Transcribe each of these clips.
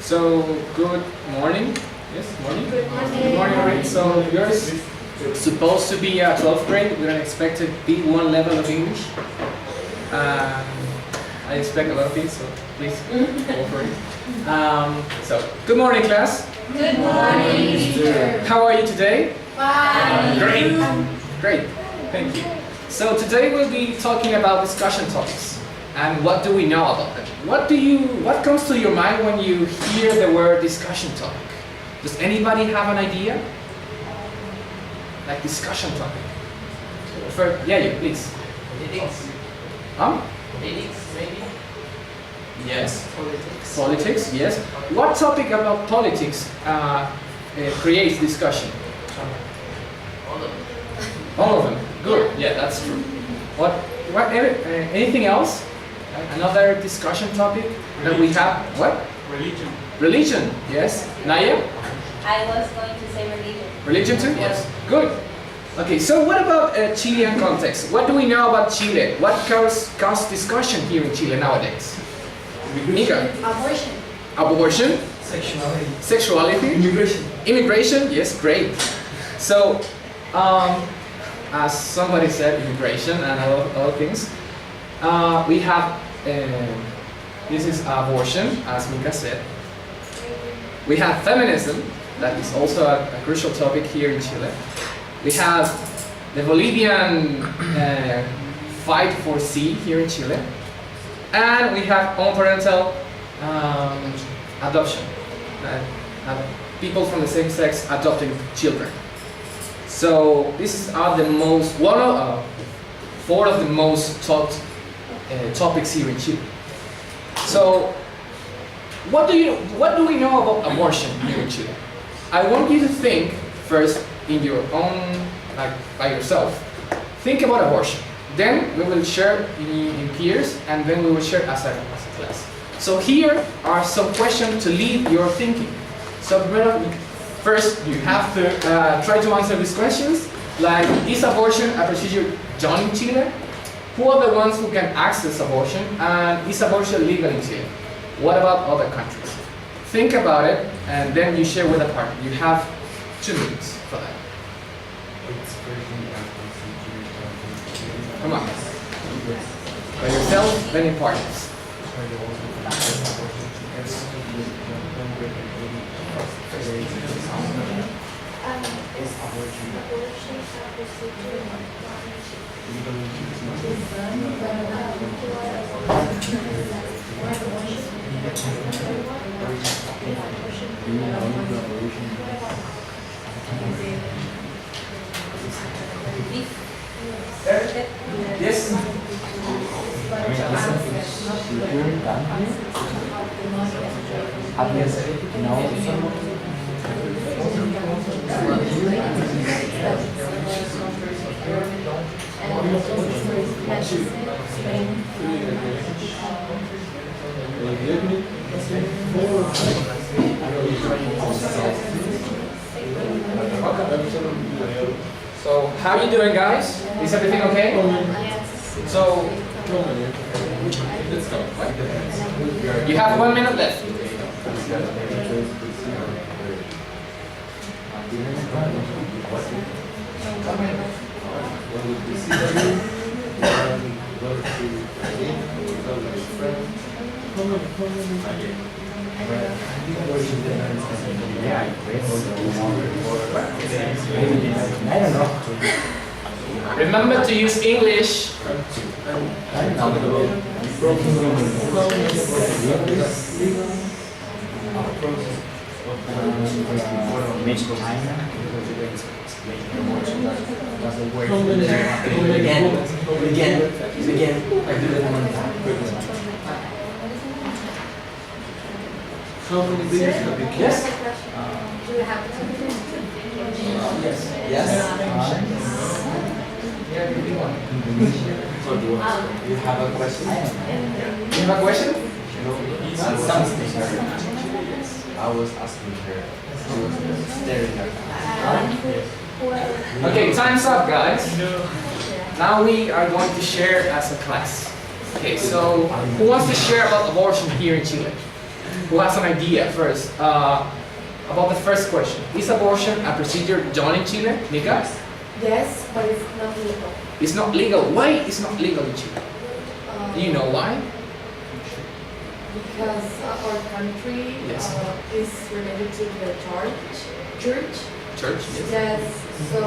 So, good morning. Yes, morning? Good morning. Good morning, alright. So, you're supposed to be a 12th grade with an expected B1 level of English. I expect a lot of things, so please go for it. So, good morning, class. Good morning, teacher. How are you today? Fine. Great. Great. Thank you. So, today we'll be talking about discussion topics. And what do we know about them? What comes to your mind when you hear the word discussion topic? Does anybody have an idea? Like discussion topic? Yeah, you, please. Politics. Huh? Politics, maybe? Yes. Politics. Politics, yes. What topic about politics creates discussion? All of them. All of them. Good. Yeah, that's true. Anything else? Another discussion topic that we have? What? Religion. Religion. Yes. Naya? I was going to say religion. Religion too? Yes. Good. Okay, so what about Chilean context? What do we know about Chile? What causes discussion here in Chile nowadays? Mika? Abortion. Abortion? Sexuality. Sexuality? Immigration. Immigration? Yes, great. So, as somebody said, immigration and a lot of other things. We have, this is abortion, as Mika said. We have feminism, that is also a crucial topic here in Chile. We have the Bolivian fight for C here in Chile. And we have homoparental adoption. People from the same sex adopting children. So these are four of the most taught topics here in Chile. So what do we know about abortion here in Chile? I want you to think first in your own, like by yourself. Think about abortion. Then we will share in peers, and then we will share as a class. So here are some questions to lead your thinking. So first, you have to try to answer these questions. Like, is abortion a procedure done in Chile? Who are the ones who can access abortion? And is abortion legal in Chile? What about other countries? Think about it, and then you share with a partner. You have 2 minutes for that. Come on. By yourself, then in partners. Yes? So, how are you doing, guys? Is everything okay? So, let's go. You have 1 minute left. I don't know. Remember to use English. Yes? Do you have So you have a question? You have a question? Something. I was asking her. She was staring at me. Okay, time's up, guys. Now we are going to share as a class. Okay, so who wants to share about abortion here in Chile? who has an idea first about the first question. Is abortion a procedure done in Chile, Mika? Yes, but it's not legal. It's not legal. Why is not legal in Chile? Do you know why? Because our country Yes. is related to the church. Church, yes. Yes, so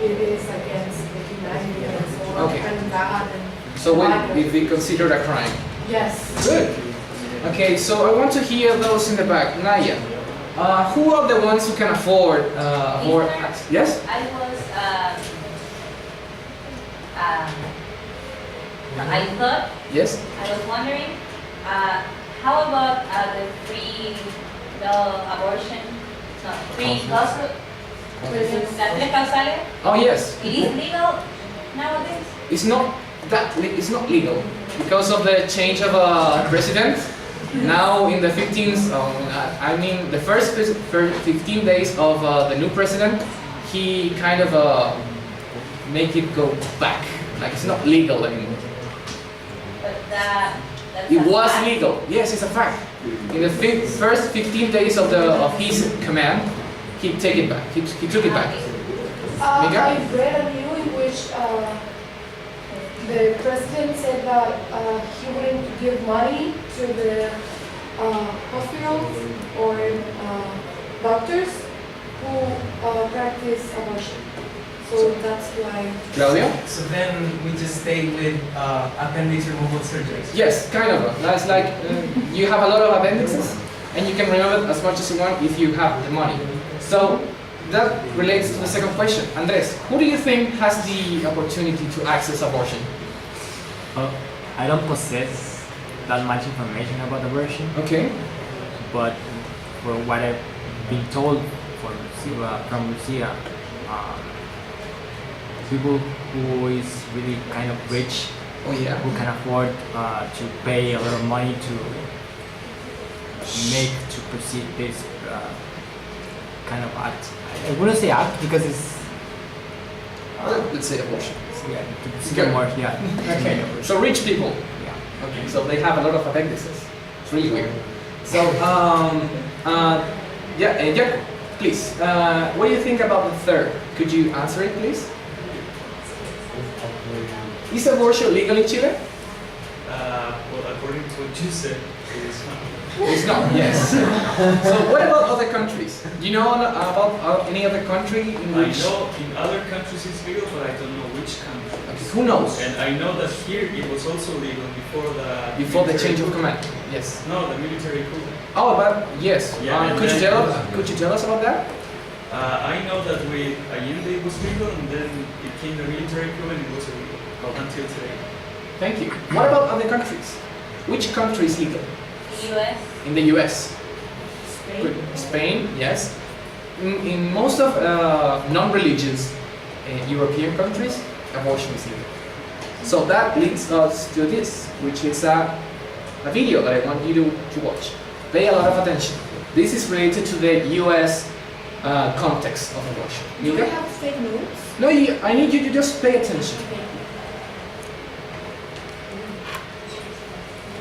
it is against the humanity and so on, Okay. and God and So Bible. it be considered a crime. Yes. Good. Okay, so I want to hear those in the back. Naya, who are the ones who can afford more? Yes? I was, I thought, Yes? I was wondering, how about the free abortion? No, free causal, las tres causales? Oh, yes. It is legal nowadays? It's not it's not legal because of the change of president. Now in the 15th, I mean the first 15 days of the new president, he kind of make it go back. Like it's not legal anymore. But that's It a was fact. legal. Yes, it's a fact. In the first 15 days of his command, he take it back. He took it back. Mika? I read a news in which the president said that he wouldn't give money to the hospitals or doctors who practice abortion. So that's why. Claudio? So then we just stay with appendix removal surgeries. Yes, kind of. That's like you have a lot of appendixes, and you can remove it as much as you want if you have the money. So that relates to the second question. Andres, who do you think has the opportunity to access abortion? I don't possess that much information about abortion, Okay. but for what I've been told from Lucia, people who is really kind of rich, Oh yeah. who can afford to pay a lot of money to proceed this kind of act. I wouldn't say act because it's Let's say abortion. it's Good. more, yeah. Okay. So rich people. Yeah. Okay. So they have a lot of appendixes. It's really weird. So Jacob, please. What do you think about the third? Could you answer it, please? Is abortion legal in Chile? Well, according to what you said, it is not. It's not, yes. So what about other countries? Do you know about any other country in I which... know in other countries it's legal, but I don't know which country. Okay, who knows? And I know that here it was also legal before the Before the military change of coup. command, yes. No, the military coup. Oh, but yes. Yeah, and could you then- tell us about that? I know that with Allende it was legal, and then it came the military coup and it was illegal until today. Thank you. What about other countries? Which country is legal? The U.S. In the U.S. Good. Spain, yes. In most of non-religious European countries, abortion is legal. So that leads us to this, which is a video that I want you to watch. Pay a lot of attention. This is related to the U.S. Context of abortion. Do we Mika? have to take notes? No, I need you to just pay attention.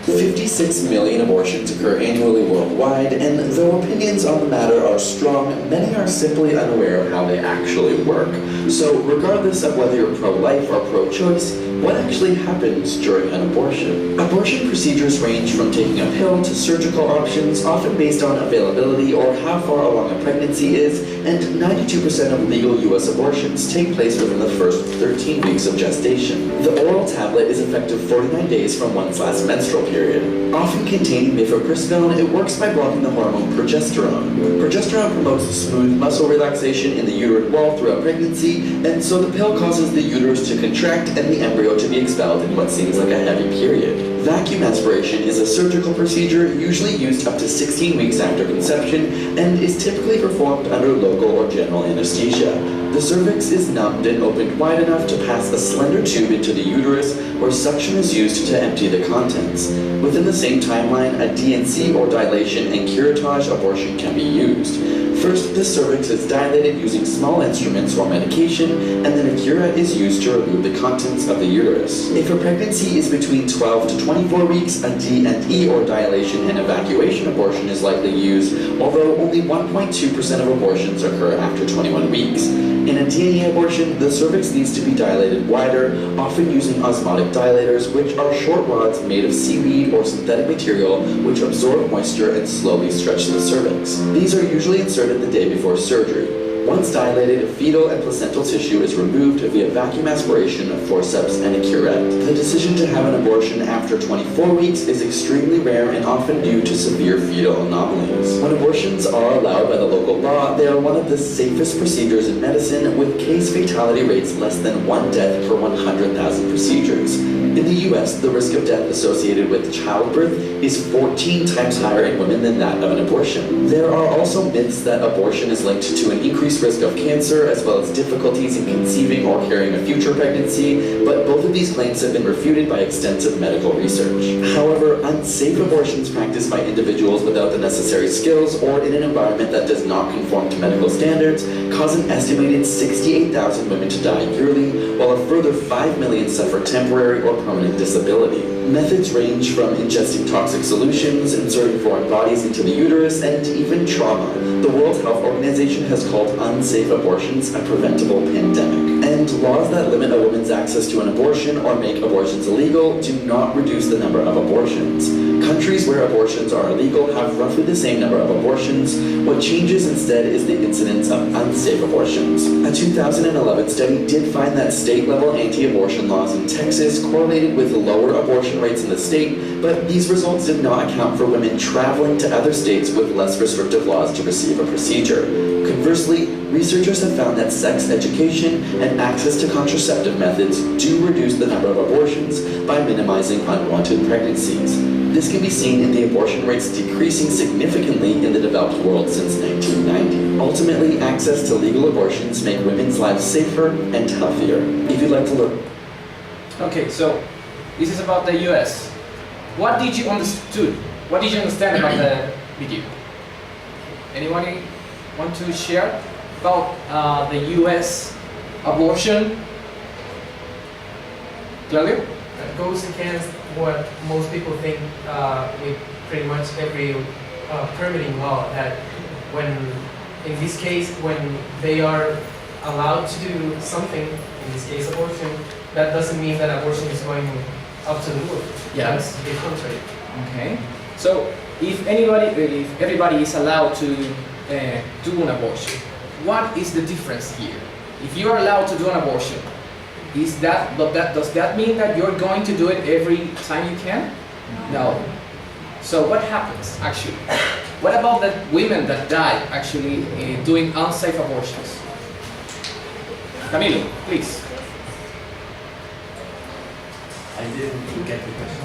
56 million abortions occur annually worldwide, and though opinions on the matter are strong, many are simply unaware of how they actually work. So, regardless of whether you're pro-life or pro-choice, what actually happens during an abortion? Abortion procedures range from taking a pill to surgical options, often based on availability or how far along a pregnancy is, and 92% of legal U.S. abortions take place within the first 13 weeks of gestation. The oral tablet is effective 49 days from one's last menstrual period. Often containing mifepristone, it works by blocking the hormone progesterone. Progesterone promotes smooth muscle relaxation in the uterine wall throughout pregnancy, and so the pill causes the uterus to contract and the embryo to be expelled in what seems like a heavy period. Vacuum aspiration is a surgical procedure usually used up to 16 weeks after conception and is typically performed under local or general anesthesia. The cervix is numbed and opened wide enough to pass a slender tube into the uterus where suction is used to empty the contents. Within the same timeline, a DNC or dilation and curettage abortion can be used. First, the cervix is dilated using small instruments or medication, and then a cura is used to remove the contents of the uterus. If a pregnancy is between 12 to 24 weeks, a D&E or dilation and evacuation abortion is likely used, although only 1.2% of abortions occur after 21 weeks. In a D&E abortion, the cervix needs to be dilated wider, often using osmotic dilators, which are short rods made of seaweed or synthetic material which absorb moisture and slowly stretch the cervix. These are usually inserted the day before surgery. Once dilated, fetal and placental tissue is removed via vacuum aspiration, forceps, and a curette. The decision to have an abortion after 24 weeks is extremely rare and often due to severe fetal anomalies. When abortions are allowed by the local law, they are one of the safest procedures in medicine, with case fatality rates less than 1 death per 100,000 procedures. In the US, the risk of death associated with childbirth is 14 times higher in women than that of an abortion. There are also myths that abortion is linked to an increased risk of cancer, as well as difficulties in conceiving or carrying a future pregnancy, but both of these claims have been refuted by extensive medical research. However, unsafe abortions practiced by individuals without the necessary skills or in an environment that does not conform to medical standards cause an estimated 68,000 women to die yearly, while a further 5 million suffer temporary or permanent disability. Methods range from ingesting toxic solutions, inserting foreign bodies into the uterus, and even trauma. The World Health Organization has called unsafe abortions a preventable pandemic. And laws that limit a woman's access to an abortion or make abortions illegal do not reduce the number of abortions. Countries where abortions are illegal have roughly the same number of abortions. What changes instead is the incidence of unsafe abortions. A 2011 study did find that state-level anti-abortion laws in Texas correlated with lower abortion rates in the state, but these results did not account for women traveling to other states with less restrictive laws to receive a procedure. Conversely, researchers have found that sex education and access to contraceptive methods do reduce the number of abortions by minimizing unwanted pregnancies. This can be seen in the abortion rates decreasing significantly in the developed world since 1990. Ultimately, access to legal abortions make women's lives safer and healthier. If you'd like to learn. Okay, so this is about the US. What did you understood? What did you understand about the video? Anyone want to share about the US abortion? Claudio? That goes against what most people think with pretty much every permitting law, that when, in this case, when they are allowed to do something, in this case abortion, that doesn't mean that abortion is going up to the roof. Yes. That's the contrary. Okay. So if everybody is allowed to do an abortion, what is the difference here? If you are allowed to do an abortion, does that mean that you're going to do it every time you can? No. So what happens actually? What about the women that die actually doing unsafe abortions? Camilo, please. I didn't get the question.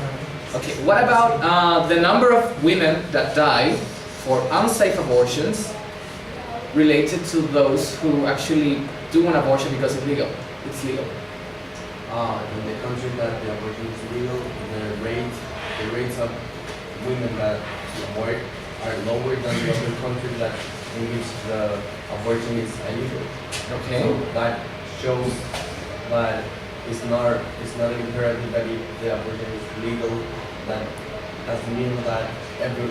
Okay, what about the number of women that die for unsafe abortions related to those who actually do an abortion because it's legal? In the country that the abortion is legal, the rates of women that abort are lower than the other countries that in which the abortion is illegal. Okay. So that shows that it's not an imperative that if the abortion is legal, that doesn't mean that every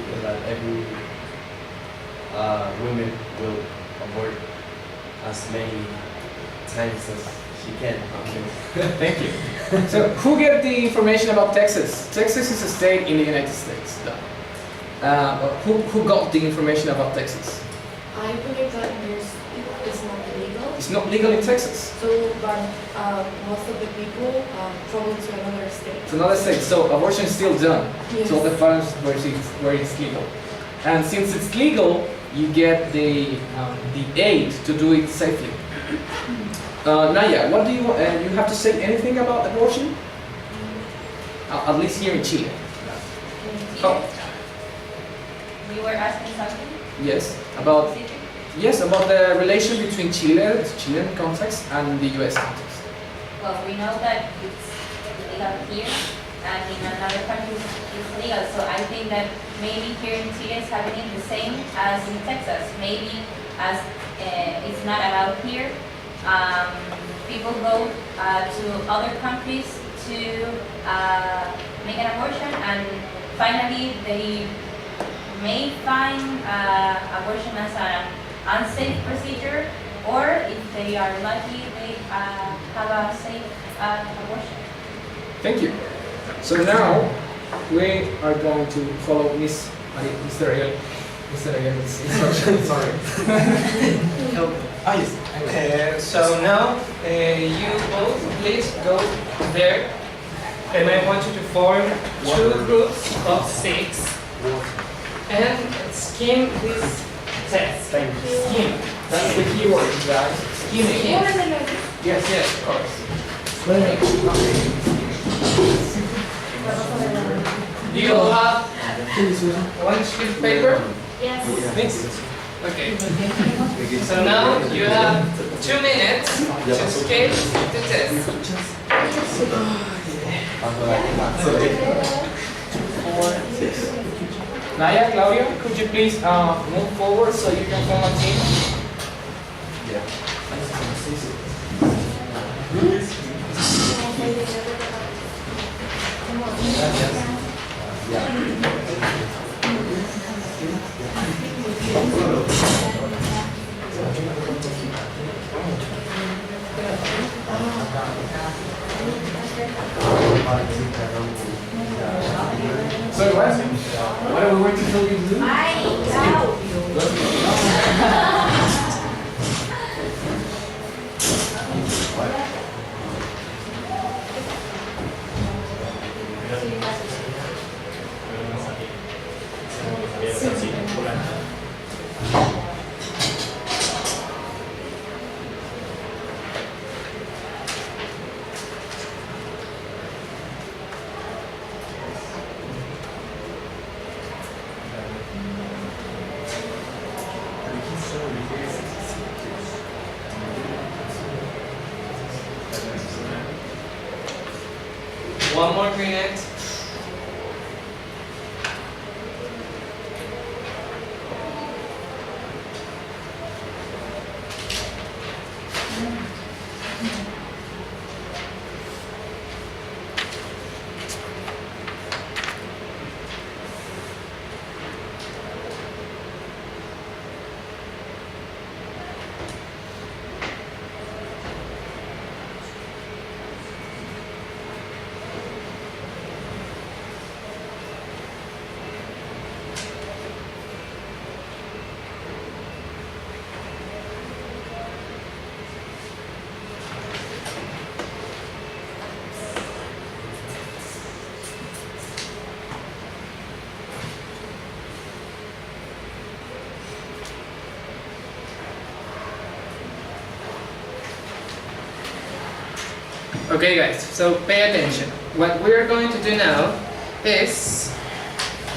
woman will abort as many times as she can. Thank you. So who get the information about Texas? Texas is a state in the United States. Who got the information about Texas? I believe that it's not illegal. It's not legal in Texas. So, but most of the people travel to another state. It's another state, so abortion is still done. Yes. So the funds where it's legal. And since it's legal, you get the aid to do it safely. Naya, what do you have to say anything about abortion? At least here in Chile. Oh, You were asking something? yes, about the relation between Chilean context and the US context. Well, we know that it's illegal here, and in another countries it's legal. So I think that maybe here in Chile it's happening the same as in Texas. Maybe as it's not allowed here, people go to other countries to make an abortion, and finally they may find abortion as an unsafe procedure, or if they are lucky, they have a safe abortion. Thank you. So now we are going to follow Mr. Ariel. Mr. Ariel's instruction. Sorry. Yes. So now you both please go there, and I want you to form two groups of 6 and skim this test. Skim. That's the key word, guys. Skimming. Yes, Yes, of course. Do you all have one sheet of paper? Yes. Thanks. Okay. So now you have 2 minutes to skim the test. Naya, Claudia, could you please move forward so you can form a team? So what are we going to tell you to do? One more minute. Okay guys, so pay attention. What we're going to do now is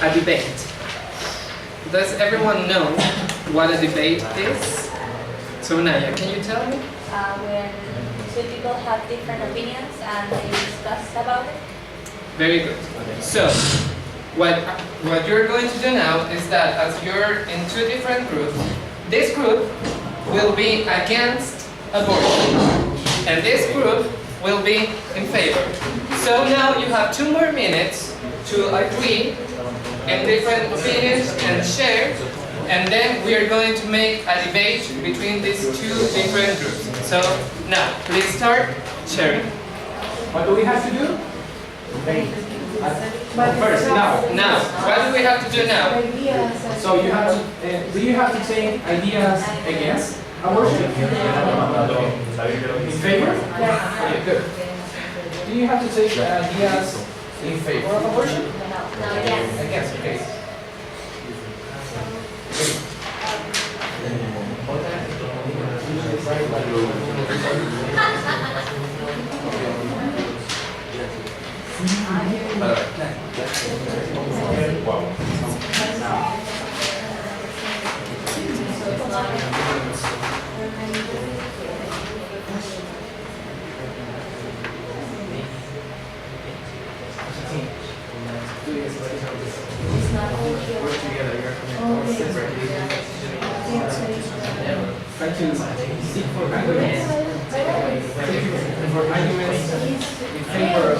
a debate. Does everyone know what a debate is? So Naya, can you tell me? When two people have different opinions and they discuss about it. Very good. So, what you're going to do now is that as you're in two different groups, this group will be against abortion, and this group will be in favor. So now you have 2 more minutes to agree in different opinions and share, and then we are going to make a debate between these 2 different groups. So now, please start sharing. What do we have to do? First, Now, what do we have to do now? So you have to, do you have to take ideas against abortion? In favor? Okay, good. Do you have to take ideas in favor of abortion? Against, okay. Work together, you're separately. Try to seek for arguments. For arguments in favor of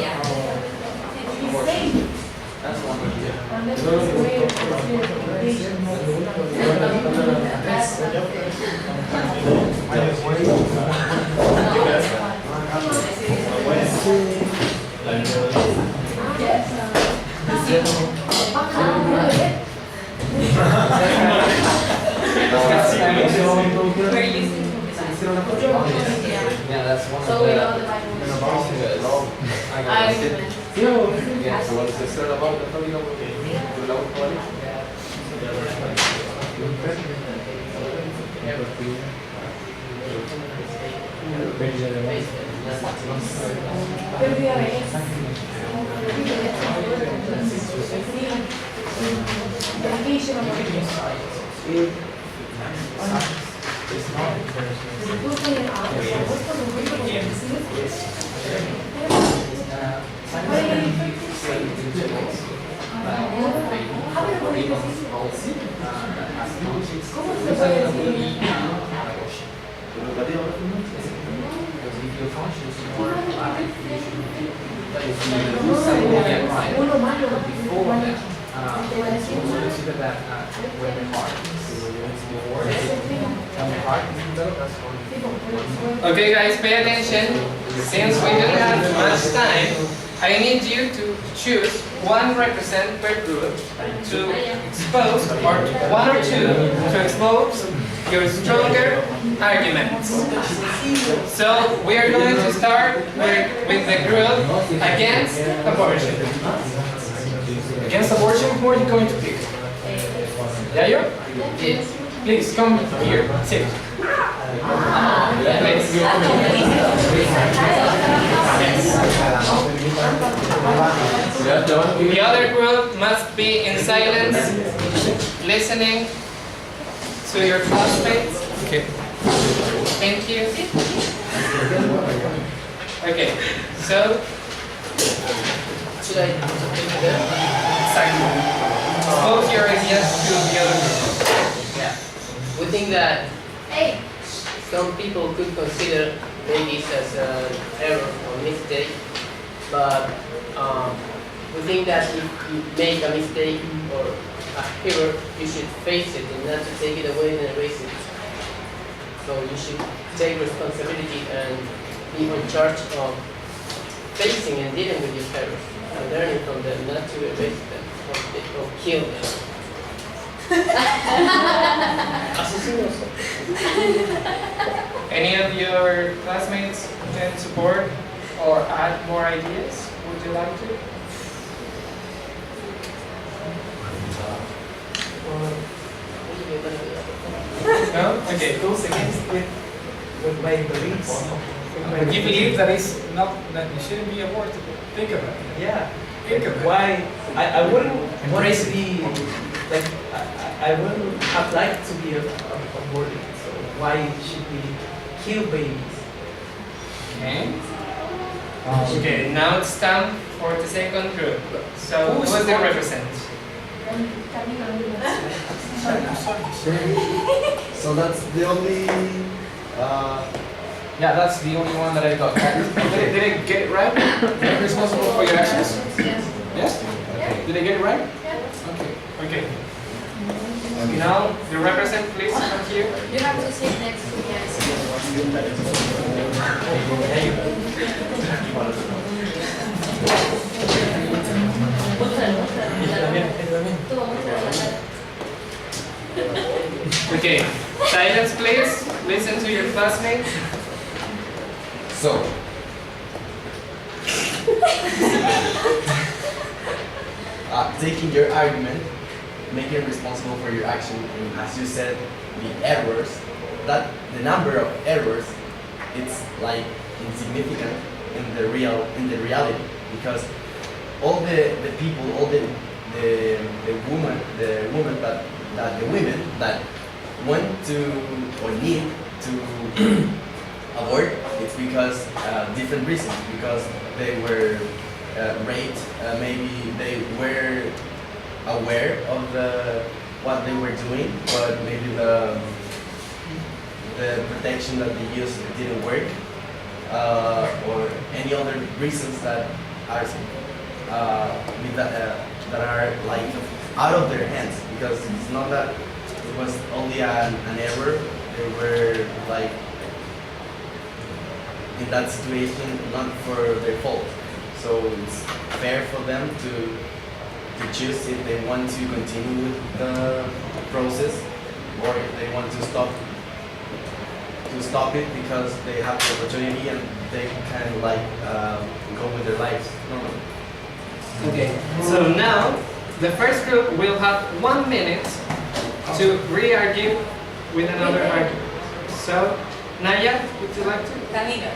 same. That's one idea. Unless it's way of conditions. We're using Yeah, that's one So of we the. know the Bible. Argument. Yeah, so what's the third about the family of the love college? Dedication of Okay guys, pay attention. Since we don't have much time, I need you to choose one represent per group to expose, or one or two to expose your stronger arguments. So we are going to start with the group against abortion. Against abortion, who are you going to pick? Yayo? Yes. Please come here. Sit. The other group must be in silence, listening to your classmates. Okay. Thank you. Okay, so Should I take it? exactly. Expose your ideas to the other group. Yeah. We think that some people could consider babies as an error or mistake, but we think that if you make a mistake or a error, you should face it and not to take it away and erase it. So you should take responsibility and be in charge of facing and dealing with your errors and learning from them, not to erase them or kill them. Asesinos. Any of your classmates can support or add more ideas? Would you like to? No? Okay. Goes against with my beliefs. You believe that it's not that it shouldn't be aborted? Think of it. Yeah. Think of it. Why? I wouldn't want Embrace to be like I wouldn't have liked to be aborted. So why should we kill babies? Okay. Okay, now it's time for the second group. So who does it represent? So that's the only. Yeah, that's the only one that I got. Did I get it right? You're responsible for your actions? Yes? Did I get it right? Okay. Okay. Now, the represent, please, come here. You have to sit next to me. Okay, silence, please. Listen to your classmates. So. Taking your argument, making it responsible for your action, and as you said, the errors, that the number of errors, it's like insignificant in the reality, because all the people, all the women that want to or need to abort, it's because different reasons, because they were raped, maybe they were aware of what they were doing, but maybe the protection that they used didn't work, or any other reasons that are that are like out of their hands, because it's not that it was only an error. They were like in that situation not for their fault. So it's fair for them to choose if they want to continue with the process or if they want to stop it because they have the opportunity and they can like go with their lives normally. Okay, so now the first group will have 1 minute to re-argue with another argument. So, Naya, would you like to? Camilo,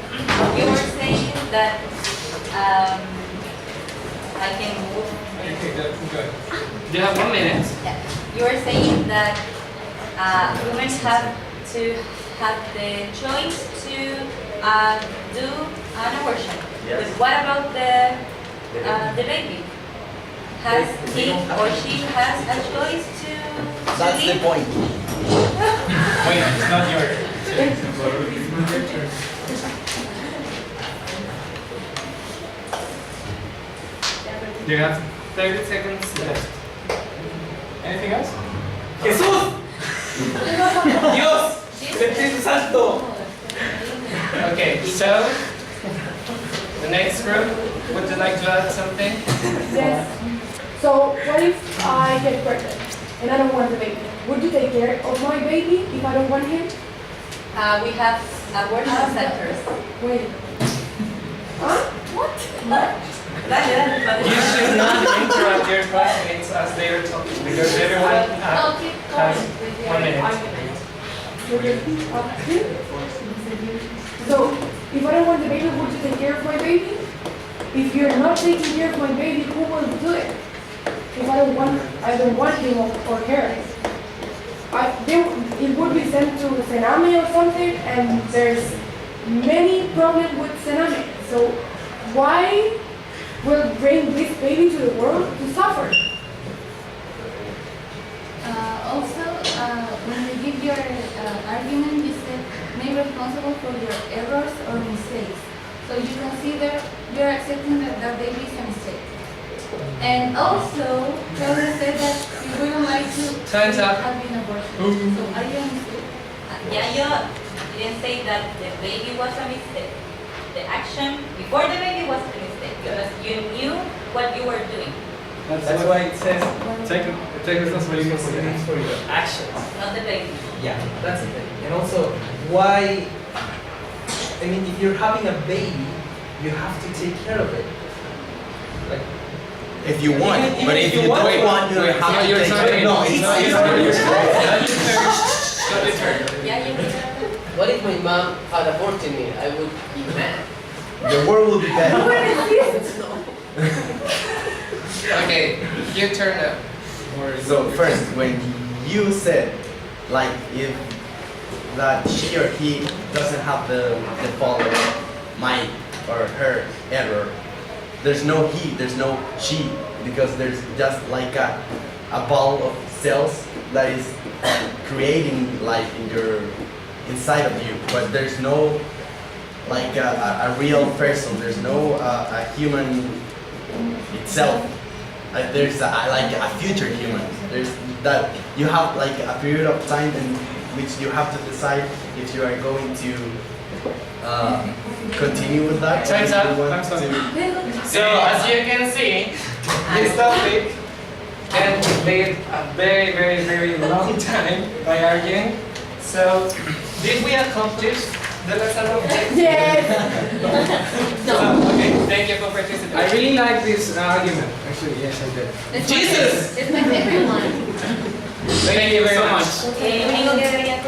you were saying that I can move. Okay, good. You have 1 minute. Yeah. You were saying that women have to have the choice to do an abortion. Yes. But what about the baby? Has he or she has a choice to That's the leave? point. Wait, it's not your. You have 30 seconds left. Anything else? ¡Jesús! ¡Dios! ¡El Espíritu Santo! Okay, so the next group, would you like to add something? Yes. So what if I get pregnant and I don't want the baby? Would you take care of my baby if I don't want him? We have abortion centers. Wait. Huh? What? You should not interrupt your classmates as they are talking because everyone No, keep has going with your 1 minute. argument. So if I don't want the baby, would you take care of my baby? If you're not taking care of my baby, who will do it? If I don't want him or her. It would be sent to Sename or something, and there's many problems with Sename. So why will bring this baby to the world to suffer? Also, when you give your argument, you said made responsible for your errors or mistakes. So you consider you're accepting that that baby is a mistake. And also, Claudia said that you wouldn't like to Time's up. have an abortion. So are you a mistake? Yayo didn't say that the baby was a mistake. The action before the baby was a mistake because you knew what you were doing, That's why it says Take responsibility for your actions. not the baby. Yeah, that's the thing. And also, why? I mean, if you're having a baby, you have to take care of it. Like, If you want, Even but if if you you want don't want, you don't have to you're take sorry. it. No, It's it's not it's your not your turn. fault. Not your turn. Yeah, you What if my mom had aborted me? I would be mad. The world will be better. Okay, your turn now. So first, when you said, like, if that she or he doesn't have the fault of my or her error, there's no he, there's no she, because there's just like a ball of cells that is creating life inside of you, but there's no like a real person. There's no a human itself. Like there's like a future human. There's that you have like a period of time in which you have to decide if you are going to continue with that. Time's or if up. you want I'm sorry. to- So as you can see, this topic can take a very, very, very long time by arguing. So did we accomplish the lesson of this? Yes. Okay, thank you for participating. I really like this argument. Actually, yes, I did. It's Jesus! It's my favorite one. Thank you very much. El único que debería